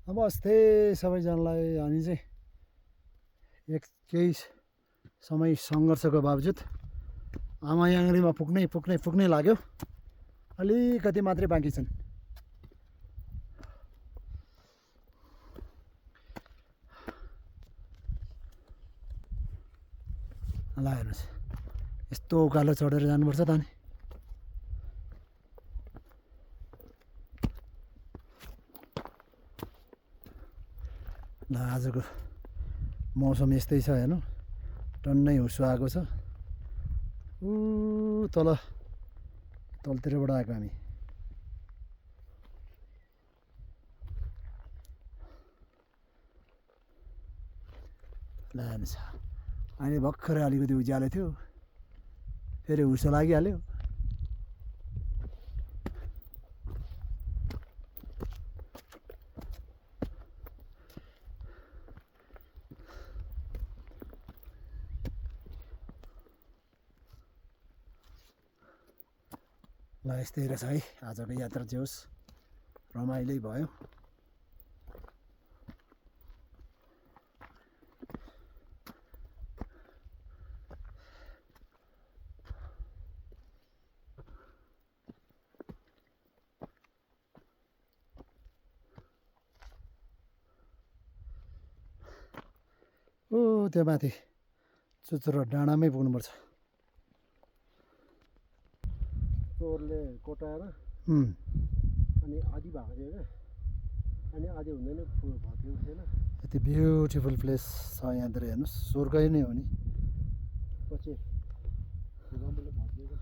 नमस्ते सबैजनालाई। हामी चाहिँ केही समय सङ्घर्षको बावजुद आमायाङरीमा पुग्नै लाग्यो। अलिकति मात्रै बाँकी छन्। ल हेर्नुहोस्, यस्तो उकालो चढेर जानुपर्छ त नि। ल आजको मौसम यस्तै छ हेर्नु, टन्नै हुस्सो आएको छ। तलतिरबाट आएको हामी। ल हेर्नुहोस्, अहिले भर्खरै अलिकति उज्यालो थियो, फेरि हुस्सो लागिहाल्यो। ल यस्तै रहेछ है आजको यात्रा। जे होस् रमाइलै भयो। त्यो माथि चुचुरो डाँडामै पुग्नुपर्छ। चोरले कोटाएर अनि आधी भएको थियो क्या, अनि आधी हुँदैन भएको थिएन। यति ब्युटिफुल प्लेस छ यहाँतिर हेर्नुहोस्, स्वर्गै नै हो नि। पछि भूकम्पले भत्किएको।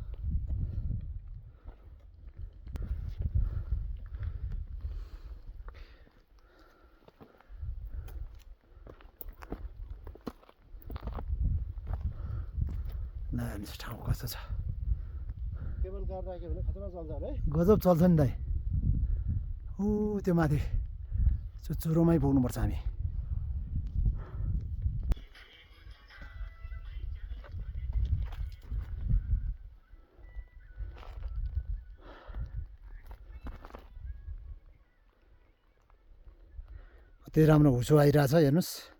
ल हेर्नुहोस् ठाउँ कस्तो छ। केबल कार राख्यो भने खतरा चल्छ अरे। गजब चल्छ नि दाइ। त्यो माथि चुचुरोमै पुग्नुपर्छ हामी। कति राम्रो हुसो आइरहेछ हेर्नुहोस्।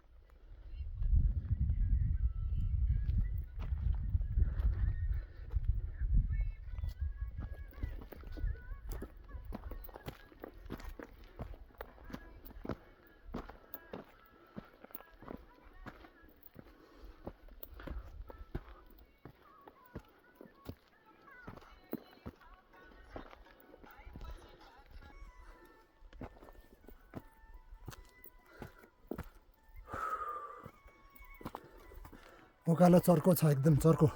उकालो चर्को छ, एकदम चर्को।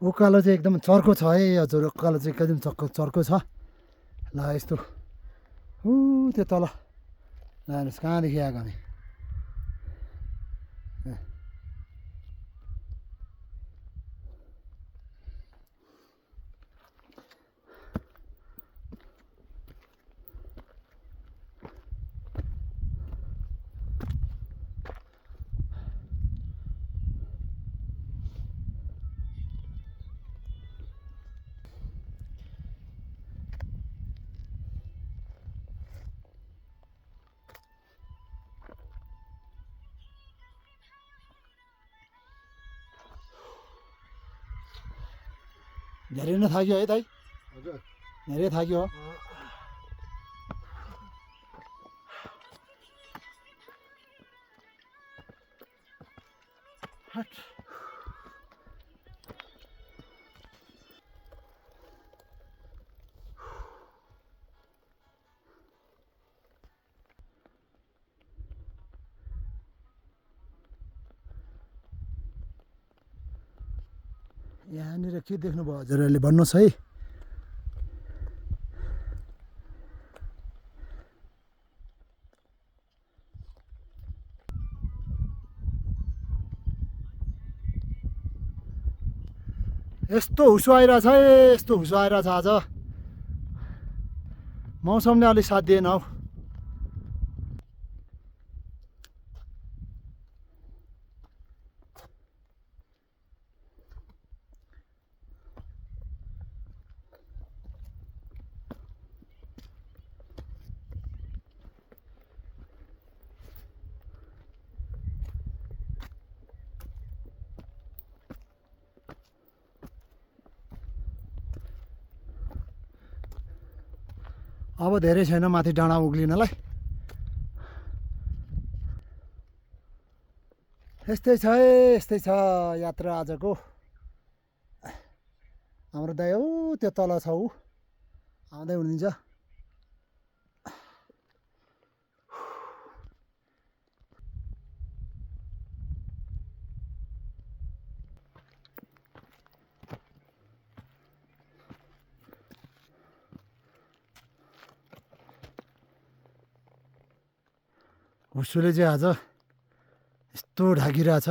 उकालो चाहिँ एकदम चर्को छ है हजुर। उकालो चाहिँ एकदम चर्को छ। ल यस्तो त्यो तल हेर्नुहोस् कहाँदेखि आएको हामी। धेरै नै थाक्यो है दाइ? हजुर धेरै थाक्यो। यहाँनिर के देख्नुभयो हजुरहरूले भन्नुहोस् है। यस्तो हुसो आइरहेछ है, यस्तो हुसो आइरहेछ आज। मौसमले अलिक साथ दिएन हौ। अब धेरै छैन माथि डाँडा उक्लिनलाई। यस्तै छ है, यस्तै छ यात्रा आजको। हाम्रो दाइ हौ त्यो तल छ, ऊ आउँदै हुनुहुन्छ। हुस्सुले चाहिँ आज यस्तो ढाकिरहेछ।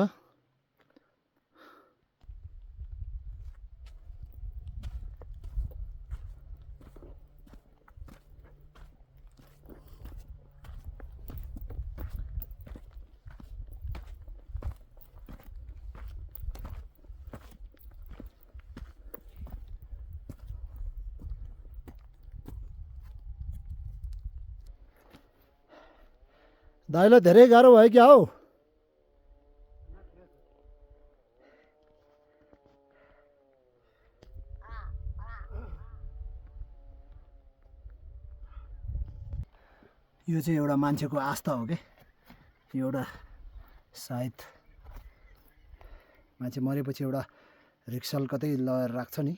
दाइलाई धेरै गाह्रो भयो क्या हौ। यो चाहिँ एउटा मान्छेको आस्था हो क्या। यो एउटा सायद मान्छे मरेपछि एउटा रिक्सल कतै लगेर राख्छ नि,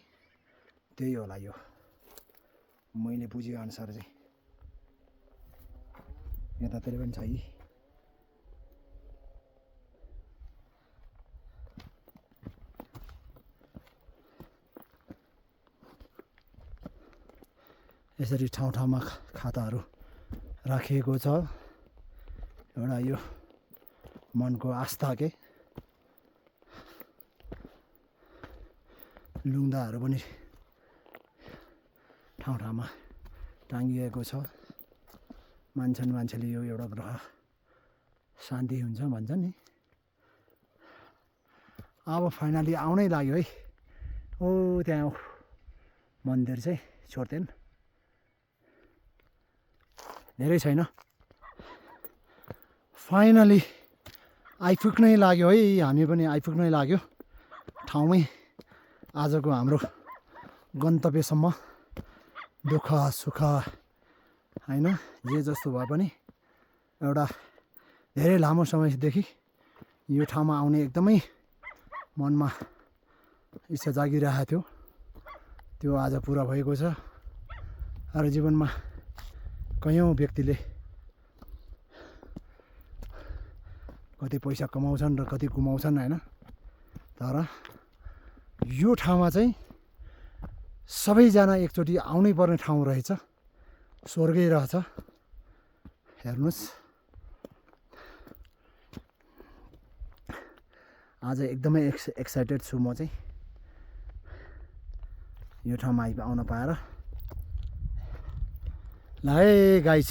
त्यही होला यो मैले बुझे अनुसार चाहिँ। यतातिर पनि छ यी। यसरी ठाउँ ठाउँमा खाताहरू राखिएको छ। एउटा यो मनको आस्था के। लुङ्दाहरू पनि ठाउँ ठाउँमा टाङ्गिएको छ। मान्छेले यो एउटा ग्रह शान्ति हुन्छ भन्छ नि। अब फाइनली आउनै लाग्यो है। ओ त्यहाँ मन्दिर चाहिँ छोड्देन, धेरै छैन। फाइनली आइपुग्नै लाग्यो है, हामी पनि आइपुग्नै लाग्यो ठाउँमै। आजको हाम्रो गन्तव्यसम्म दुःख सुख होइन, जे जस्तो भए पनि एउटा धेरै लामो समयदेखि यो ठाउँमा आउने एकदमै मनमा इच्छा जागिरहेको थियो। त्यो आज पुरा भएको छ। र जीवनमा कयौँ व्यक्तिले कति पैसा कमाउँछन् र कति गुमाउँछन् होइन, तर यो ठाउँमा चाहिँ सबैजना एकचोटि आउनै पर्ने ठाउँ रहेछ। स्वर्गै रहेछ। हेर्नुहोस्, आज एकदमै एक्साइटेड छु म चाहिँ यो ठाउँमा आउन पाएर। ल है गाइज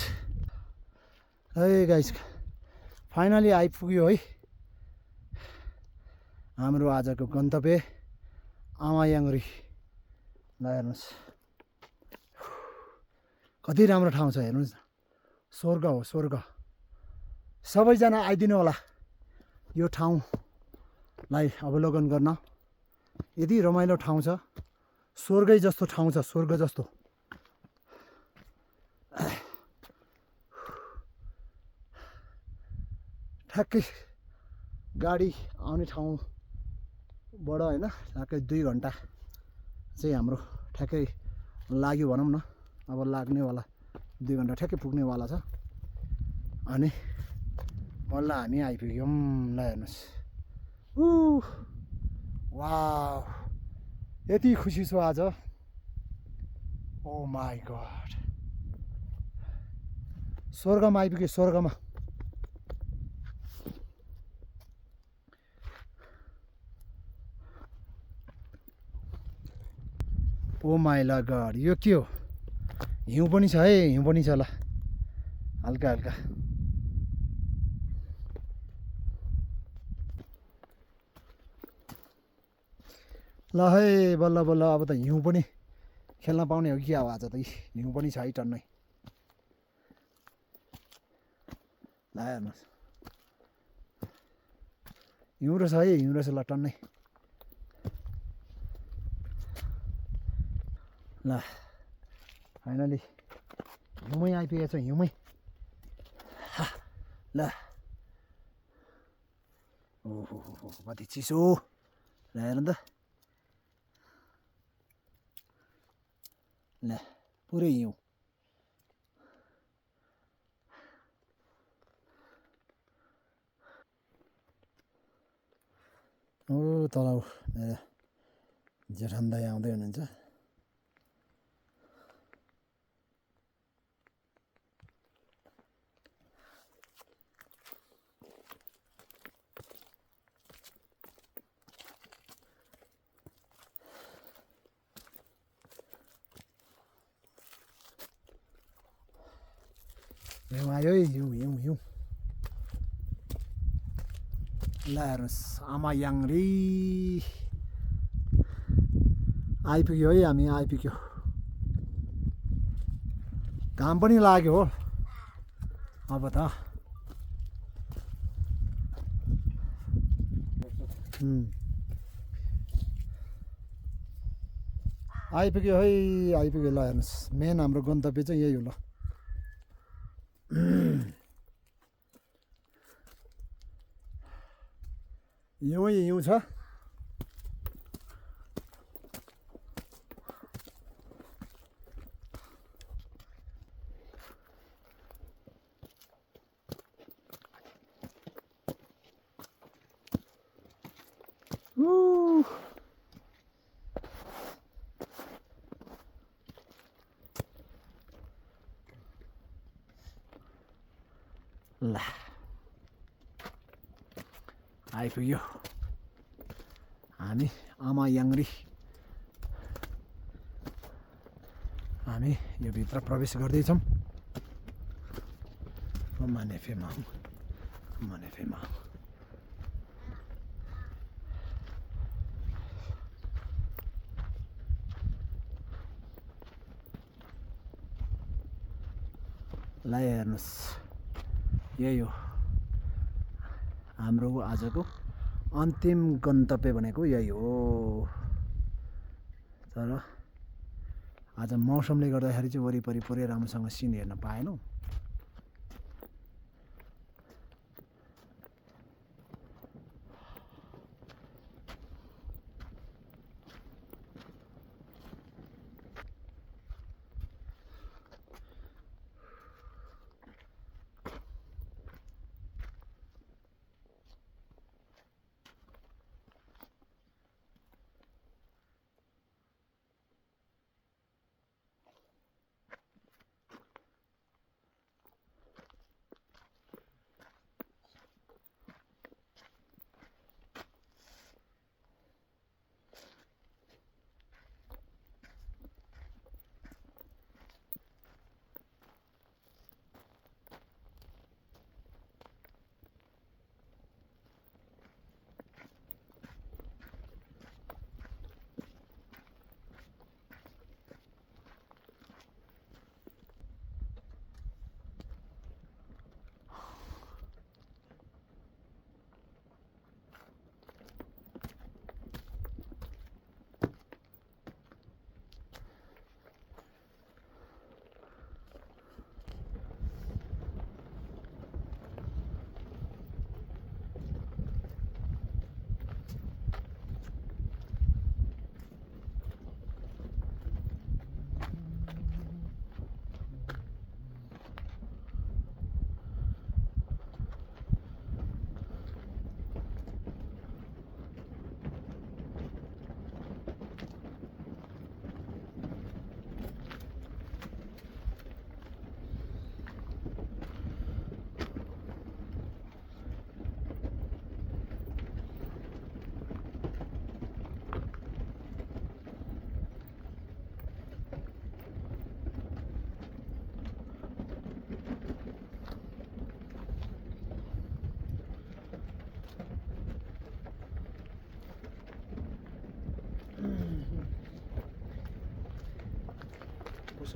फाइनली आइपुग्यो है हाम्रो आजको गन्तव्य आमायाङ्री। ल हेर्नुहोस् कति राम्रो ठाउँ छ, हेर्नुहोस् न। स्वर्ग हो स्वर्ग। सबैजना आइदिनु होला यो ठाउँलाई अवलोकन गर्न। यति रमाइलो ठाउँ छ, स्वर्गै जस्तो ठाउँ छ, स्वर्ग जस्तो। ठ्याक्कै गाडी आउने ठाउँबाट होइन, ठ्याक्कै 2 घन्टा चाहिँ हाम्रो ठ्याक्कै लाग्यो भनौँ न। अब लाग्नेवाला 2 घन्टा ठ्याक्कै पुग्नेवाला छ। अनि बल्ल हामी आइपुग्यौँ। ल हेर्नुहोस्, वाउ यति खुसी छु आज ओ माई गॉड स्वर्गमा आइपुगे स्वर्गमा ओ माई गॉड यो के हो हिउँ पनि छ है हिउँ पनि छ ल हल्का हल्का ल है बल्ल बल्ल अब त हिउँ पनि खेल्न पाउने हो कि अब आज त हिउँ पनि छ है टन्नै ल हेर्नुहोस् हिउँ रहेछ है हिउँ रहेछ ल टन्नै ल फाइनली हिउँमै आइपुगेछ हिउँमै ल ओहो कति चिसो ल हेर्नु त ल पुरै हिउँ ओ तल मेरो जेठन दाइ आउँदै हुनुहुन्छ हिउँ आयो है हिउँ हिउँ हिउँ ल हेर्नुहोस् आमा याङ्री आइपुग्यो है हामी आइपुग्यो घाम पनि लाग्यो हो अब त आइपुग्यो है आइपुग्यो ल हेर्नुहोस् मेन हाम्रो गन्तव्य चाहिँ यही हो ल हिउँै हिउँ छ ल आइपुग्यो हामी आमा याङ्री हामी यो भित्र प्रवेश गर्दैछौँ मानेफेमा मानेफेमा ल हेर्नुहोस् यही हो हाम्रो आजको अन्तिम गन्तव्य भनेको यही हो तर आज मौसमले गर्दाखेरि चाहिँ वरिपरि पुरै राम्रोसँग सिन हेर्न पाएनौँ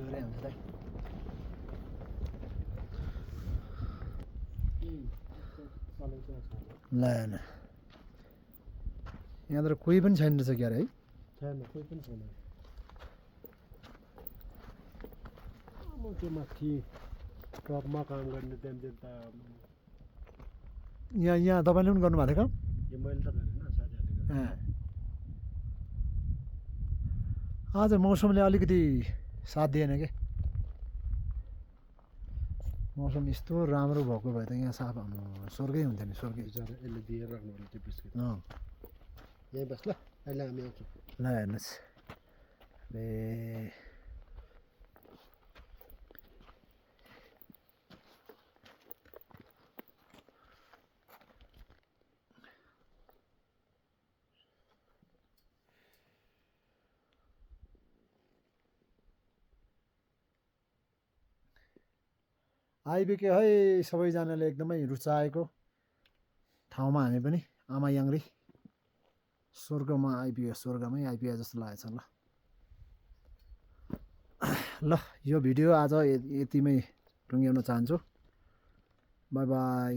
गरे हुन्छ त ल ल यहाँ त कोही पनि छैन रहेछ क्यारे है छैन कोही पनि छैन म त्यो माथि ट्रकमा काम गर्ने त्यहाँ त यहाँ तपाईँले पनि गर्नुभएको थियो काम यो मैले त गरेन साथीहरूले गर्यो आज मौसमले अलिकति साथ दिएन के मौसम यस्तो राम्रो भएको भए त यहाँ साफ स्वर्गै हुन्थ्यो नि स्वर्गै बिचरा यसले दिएर राख्नु पर्ने त्यो बिस्किट अँ यहीँ बस् ल अहिले हामी आउँछौँ ल हेर्नुहोस् ए आइपुग्यो है सबैजनाले एकदमै रुचाएको ठाउँमा हामी पनि आमायाङ्री स्वर्गमा आइपुग्यो स्वर्गमै आइपुग्यो जस्तो लागेको छ ल यो भिडियो आज यतिमै टुङ्ग्याउन चाहन्छु बाई बाई